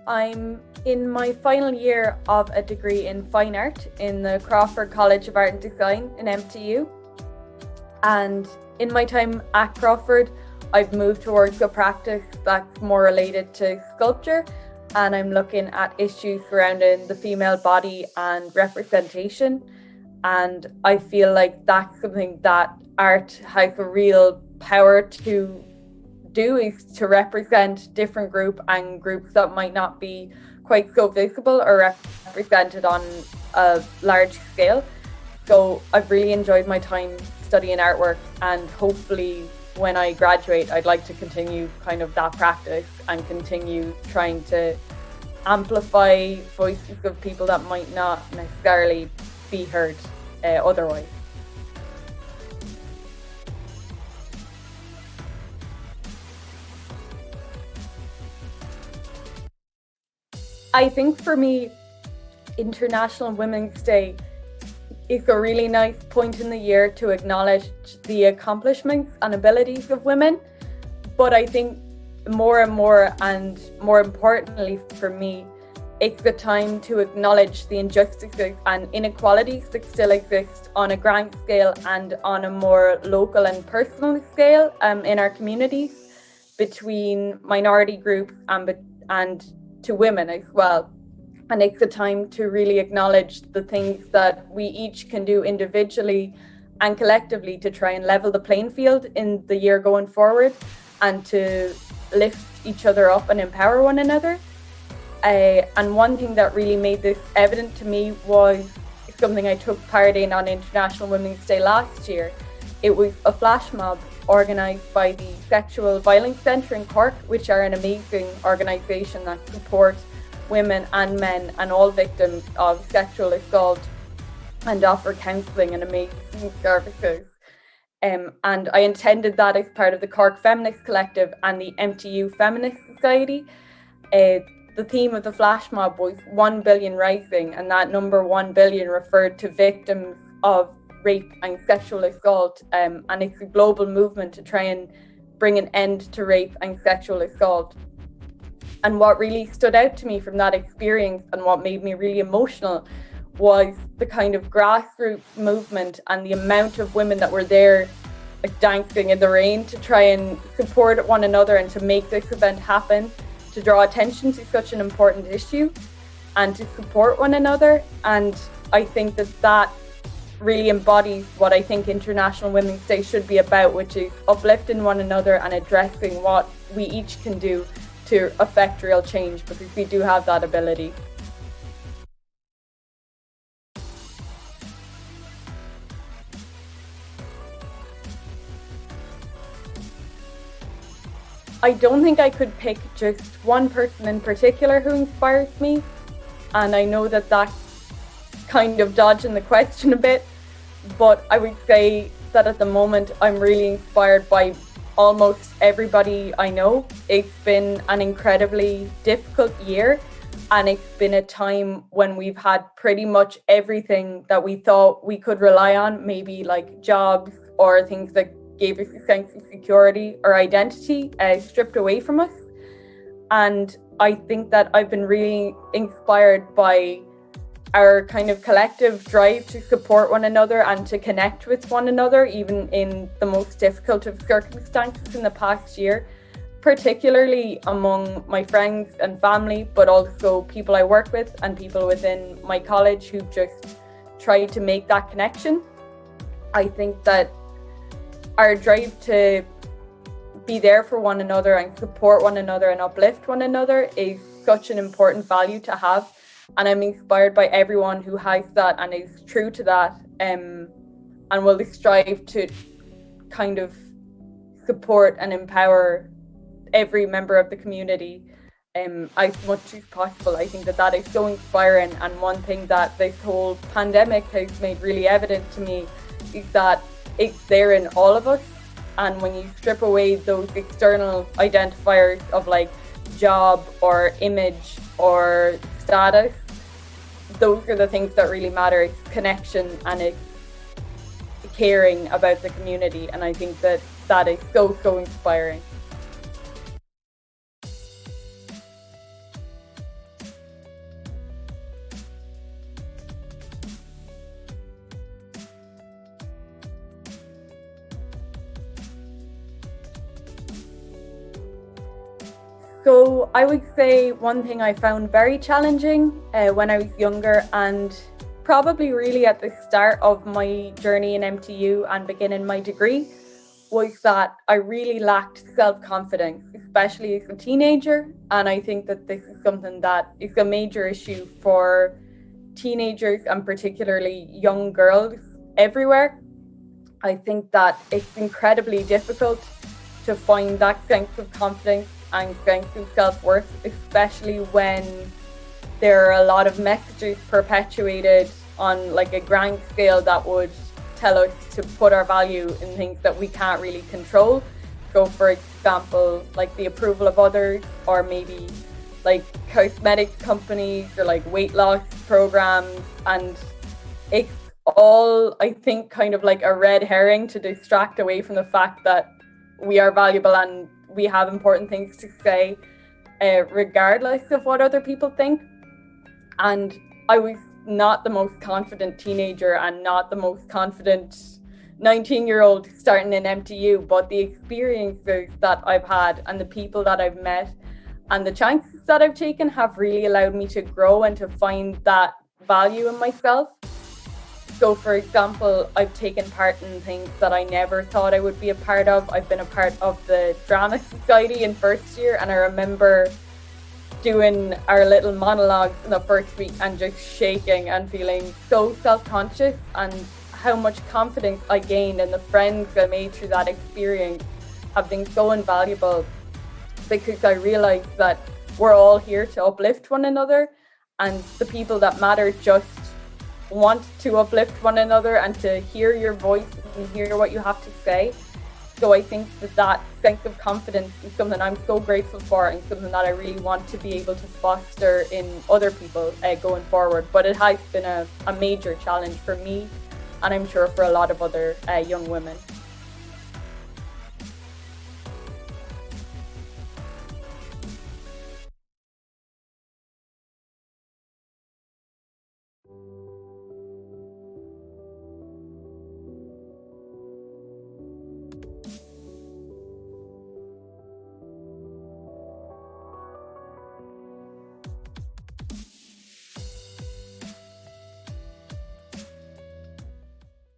I'm in my final year of a degree in fine art in the Crawford College of Art and Design in MTU. And in my time at Crawford, I've moved towards a practice that's more related to sculpture, and I'm looking at issues surrounding the female body and representation. And I feel like that's something that art has a real power to do, is to represent different groups that might not be quite so visible or represented on a large scale. So I've really enjoyed my time studying artwork, and hopefully when I graduate, I'd like to continue kind of that practice and continue trying to amplify voices of people that might not necessarily be heard otherwise. I think for me, International Women's Day is a really nice point in the year to acknowledge the accomplishments and abilities of women. But I think more and more, and more importantly for me, it's the time to acknowledge the injustices and inequalities that still exist on a grand scale and on a more local and personal scale in our communities, between minority groups and to women as well. And it's the time to really acknowledge the things that we each can do individually and collectively to try and level the playing field in the year going forward, and to lift each other up and empower one another. And one thing that really made this evident to me was something I took part in on International Women's Day last year. It was a flash mob organised by the Sexual Violence Centre in Cork, which are an amazing organisation that supports women and men and all victims of sexual assault and offer counselling and amazing services. And I attended that as part of the Cork Feminist Collective and the MTU Feminist Society. The theme of the flash mob was 1 billion rising, and that number 1 billion referred to victims of rape and sexual assault, and it's a global movement to try and bring an end to rape and sexual assault. And what really stood out to me from that experience, and what made me really emotional, was the kind of grassroots movement and the amount of women that were there, like dancing in the rain, to try and support one another and to make this event happen, to draw attention to such an important issue and to support one another. And I think that really embodies what I think International Women's Day should be about, which is uplifting one another and addressing what we each can do to affect real change, because we do have that ability. I don't think I could pick just one person in particular who inspires me, and I know that that's kind of dodging the question a bit, but I would say that at the moment I'm really inspired by almost everybody I know. It's been an incredibly difficult year, and it's been a time when we've had pretty much everything that we thought we could rely on, maybe like jobs or things that gave us a sense of security or identity, stripped away from us. And I think that I've been really inspired by our kind of collective drive to support one another and to connect with one another, even in the most difficult of circumstances in the past year, particularly among my friends and family, but also people I work with and people within my college who just try to make that connection. I think that our drive to be there for one another and support one another and uplift one another is such an important value to have. And I'm inspired by everyone who has that and is true to that, and will strive to kind of support and empower every member of the community as much as possible. I think that is so inspiring. And one thing that this whole pandemic has made really evident to me is that it's there in all of us. And when you strip away those external identifiers of like job or image or status, those are the things that really matter. It's connection and it's caring about the community. And I think that is so inspiring. So I would say one thing I found very challenging when I was younger, and probably really at the start of my journey in MTU and beginning my degree, was that I really lacked self-confidence, especially as a teenager. And I think that this is something that is a major issue for teenagers and particularly young girls everywhere. I think that it's incredibly difficult to find that sense of confidence and sense of self-worth, especially when there are a lot of messages perpetuated on like a grand scale that would tell us to put our value in things that we can't really control. So for example, like the approval of others, or maybe like cosmetic companies or like weight loss programs. And it's all, I think, kind of like a red herring to distract away from the fact that we are valuable and we have important things to say, regardless of what other people think. And I was not the most confident teenager and not the most confident 19-year-old starting in MTU, but the experiences that I've had and the people that I've met and the chances that I've taken have really allowed me to grow and to find that value in myself. So for example, I've taken part in things that I never thought I would be a part of. I've been a part of the drama society in first year, and I remember doing our little monologues in the first week and just shaking and feeling so self-conscious, and how much confidence I gained and the friends I made through that experience have been so invaluable, because I realized that we're all here to uplift one another, and the people that matter just want to uplift one another and to hear your voice and hear what you have to say. So I think that sense of confidence is something I'm so grateful for, and something that I really want to be able to foster in other people going forward. But it has been a major challenge for me, and I'm sure for a lot of other young women.